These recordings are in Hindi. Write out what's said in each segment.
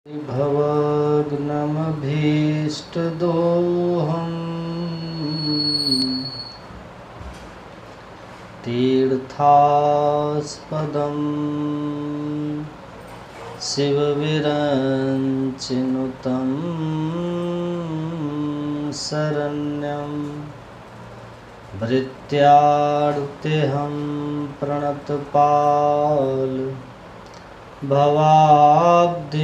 भवग्नमभीष्टदोहम् तीर्थास्पदं शिवविरञ्चिनुतं शरण्यं भृत्यार्तेऽहं प्रणतपाल भवाब्धिपोतं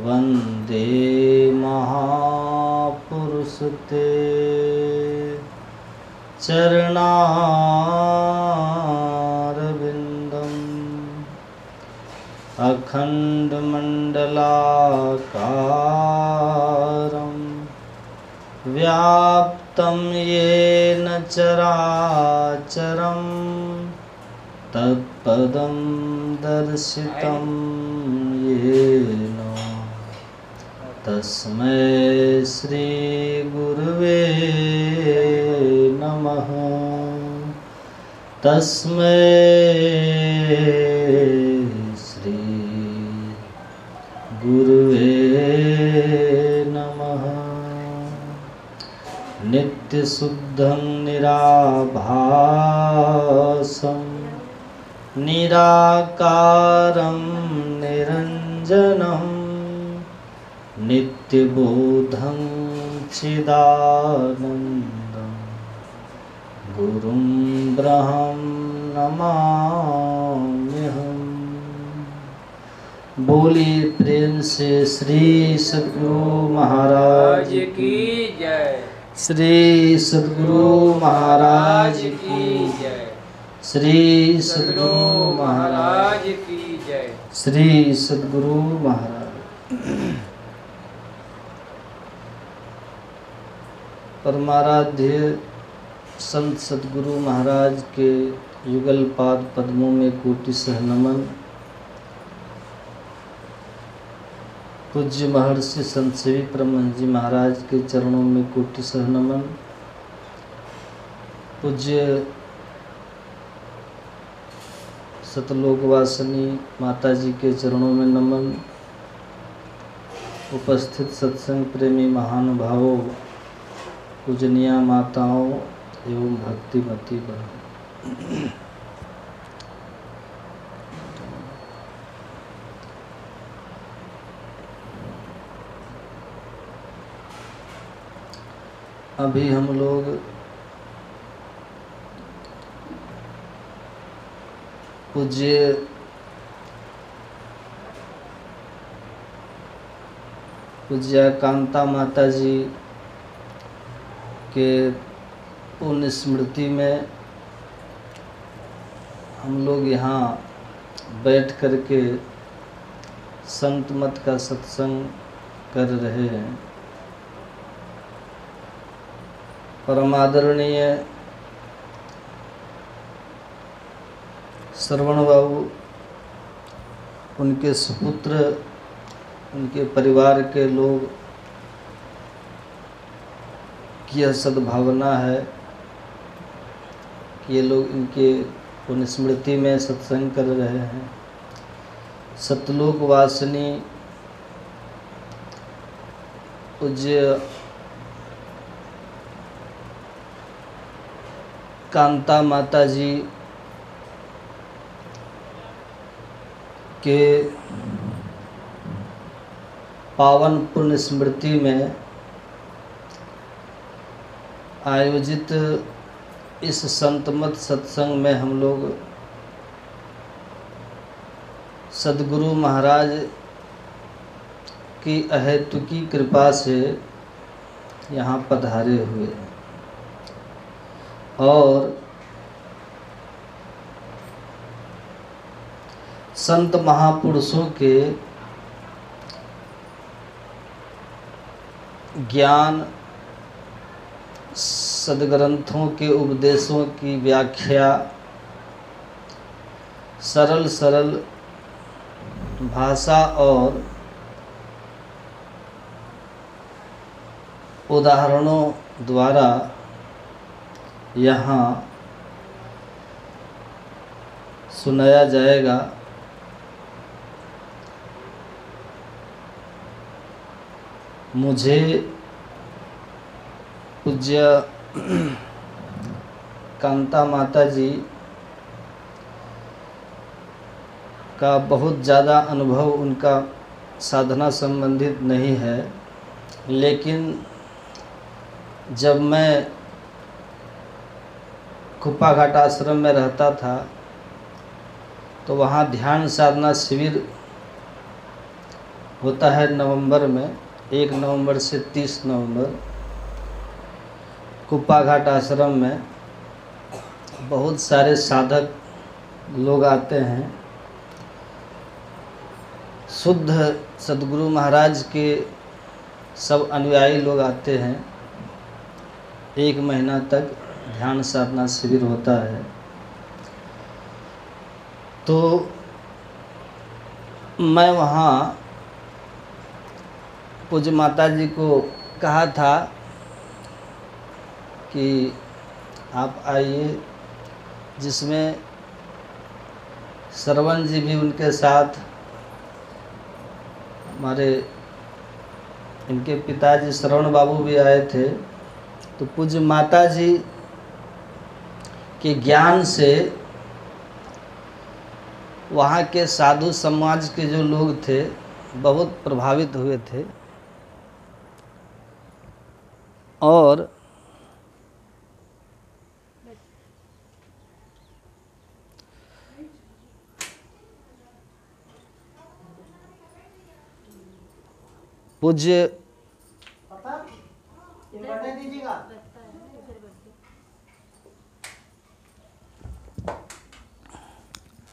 वन्दे महापुरुषते चरणारविन्दम् अखण्डमण्डलाकारं व्याप्तं येन चराचरं तत्पदं दर्शितं येन तस्मै श्रीगुरुवे नमः। तस्मै श्रीगुरुवे नमः। नित्यशुद्धं निराभासं निराकारं निरञ्जनं नित्यबोधं चिदानन्दं गुरुं ब्रह्मं नमाम्यहम्। बोलिए प्रेम से श्री सद्गुरु महाराज की जय। श्री सद्गुरु महाराज की जय। श्री सद्गुरु महाराज की जय। श्री सद्गुरु महाराज। परमाराध्य संत सद्गुरु महाराज के युगल पाद पद्मों में कोटिशः नमन। पूज्य महर्षि संत सेवी परमहंस जी महाराज के चरणों में कोटिशः नमन। पूज्य सतलोकवासिनी माता जी के चरणों में नमन। उपस्थित सत्संग प्रेमी महानुभावों, पूजनीय माताओं एवं भक्तिमती बहनों, अभी हम लोग पूज्य कांता माता जी के पुण्य स्मृति में हम लोग यहाँ बैठ कर के संत मत का सत्संग कर रहे हैं। परमादरणीय श्रवण बाबू, उनके सुपुत्र, उनके परिवार के लोग की यह सद्भावना है कि ये लोग इनके पुण्य स्मृति में सत्संग कर रहे हैं। सतलोक वासिनी पूज्य कांता माता जी के पावन पुण्य स्मृति में आयोजित इस संतमत सत्संग में हम लोग सद्गुरु महाराज की अहेतुकी कृपा से यहाँ पधारे हुए हैं और संत महापुरुषों के ज्ञान, सद्ग्रंथों के उपदेशों की व्याख्या सरल सरल भाषा और उदाहरणों द्वारा यहाँ सुनाया जाएगा। मुझे पूज्य कांता माता जी का बहुत ज़्यादा अनुभव उनका साधना संबंधित नहीं है, लेकिन जब मैं कुप्पा घाट आश्रम में रहता था तो वहाँ ध्यान साधना शिविर होता है नवंबर में, 1 नवंबर से 30 नवंबर। कुप्पा घाट आश्रम में बहुत सारे साधक लोग आते हैं। शुद्ध सद्गुरु महाराज के सब अनुयायी लोग आते हैं। 1 महीना तक ध्यान साधना शिविर होता है। तो मैं वहाँ पूज्य माता जी को कहा था कि आप आइए, जिसमें श्रवण जी भी उनके साथ, हमारे इनके पिताजी श्रवण बाबू भी आए थे। तो पूज्य माता जी के ज्ञान से वहाँ के साधु समाज के जो लोग थे बहुत प्रभावित हुए थे। और पूज्य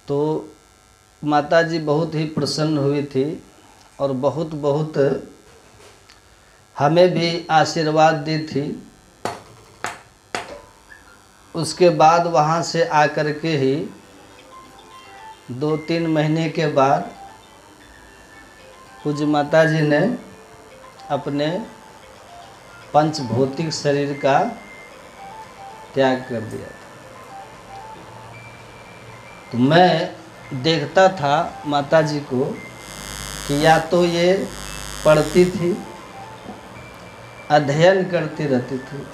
तो माता जी बहुत ही प्रसन्न हुई थी और बहुत बहुत हमें भी आशीर्वाद दी थी। उसके बाद वहाँ से आकर के ही 2-3 महीने के बाद पूज्य माता जी ने अपने पंचभौतिक शरीर का त्याग कर दिया था। तो मैं देखता था माता जी को कि या तो ये पढ़ती थी, अध्ययन करती रहती थी।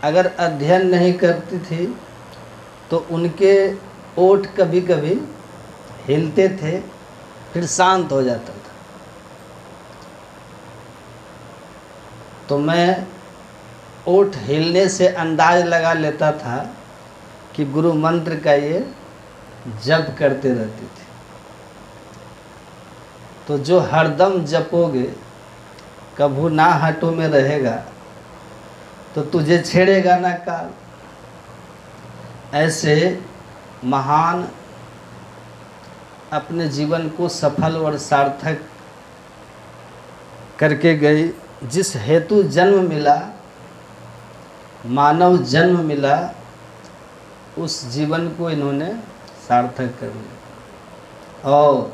अगर अध्ययन नहीं करती थी तो उनके ओठ कभी कभी हिलते थे, फिर शांत हो जाता था। तो मैं ओठ हिलने से अंदाज लगा लेता था कि गुरु मंत्र का ये जप करते रहती थी। तो जो हरदम जपोगे, कभू ना हटो में रहेगा, तो तुझे छेड़ेगा ना काल। ऐसे महान अपने जीवन को सफल और सार्थक करके गई। जिस हेतु जन्म मिला, मानव जन्म मिला, उस जीवन को इन्होंने सार्थक कर लिया। और